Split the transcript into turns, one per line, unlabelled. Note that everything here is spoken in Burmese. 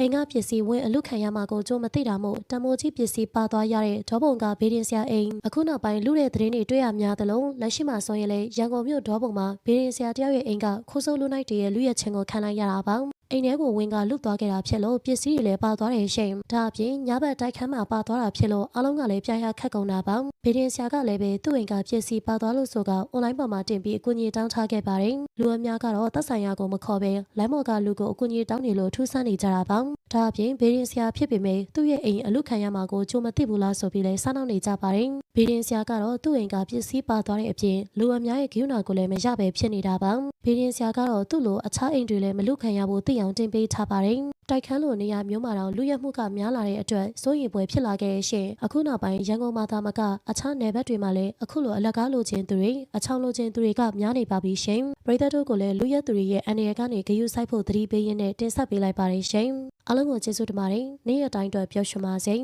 အိမ်ကပစ္စည်းဝင်အလုခံရမှာကိုကြိုးမသိတာမို့တမိုးကြီးပစ္စည်းပါသွားရတဲ့ဒေါပုံကဘေးရင်ဆရာအိမ်အခုနောက်ပိုင်းလူတဲ့သတင်းတွေတွေ့ရများသလိုလက်ရှိမှာဆိုရင်လည်းရန်ကုန်မြို့ဒေါပုံမှာဘေးရင်ဆရာတယောက်ရဲ့အိမ်ကခိုးဆိုးလူနိုင်တရဲ့လူရဲ့ချင်းကိုခံလိုက်ရတာပါအိမ်ထဲကိုဝင်ကလွတ်သွားခဲ့တာဖြစ်လို့ပစ္စည်းတွေလည်းပါသွားတယ်ရှင်။ဒါအပြင်ညဘက်တိုက်ခန်းမှာပါသွားတာဖြစ်လို့အားလုံးကလည်းပြရခက်ကုန်တာပါ။ဗီဒီယိုဆရာကလည်းပဲသူ့အိမ်ကပစ္စည်းပါသွားလို့ဆိုကအွန်လိုင်းပေါ်မှာတင်ပြီးအကူအညီတောင်းထားခဲ့ပါတယ်။လူအများကတော့သက်ဆိုင်ရာကိုမခေါ်ပဲလိုင်းမော်ကလူကိုအကူအညီတောင်းနေလို့ထူးဆန်းနေကြတာပါ။ဒါအပြင်ဗီဒီယိုဆရာဖြစ်ပေမဲ့သူ့ရဲ့အိမ်အလုခံရမှာကိုကြိုမသိဘူးလားဆိုပြီးလည်းစောင့်နေကြပါတယ်။ဗီဒီယိုဆရာကတော့သူ့အိမ်ကပစ္စည်းပါသွားတဲ့အပြင်လူအများရဲ့ဂရုဏာကိုလည်းမရပဲဖြစ်နေတာပါ။ဗီဒီယိုဆရာကတော့သူ့လိုအခြားအိမ်တွေလည်းမလုခံရဖို့သိအောင်တင်ပေးထားပါတယ်။တိုက်ခန်းလိုနေရာမျိုးမှာတော့လူရက်မှုကများလာတဲ့အတွက်စိုးရိမ်ပွဲဖြစ်လာခဲ့ရှင်အခုနောက်ပိုင်းရန်ကုန်မှာသာမကအခြားနယ်ဘက်တွေမှာလည်းအခုလိုအလက်ကားလိုချင်သူတွေအချောင်းလိုချင်သူတွေကများနေပါပြီရှင်ပြည်သက်တို့ကလည်းလူရက်သူတွေရဲ့အနေရကနေဂရုစိုက်ဖို့သတိပေးရင်းနဲ့တင်ဆက်ပေးလိုက်ပါတယ်ရှင်အားလုံးကိုကျေးဇူးတင်ပါတယ်နေ့ရက်တိုင်းအတွက်ပျော်ရွှင်ပါစေ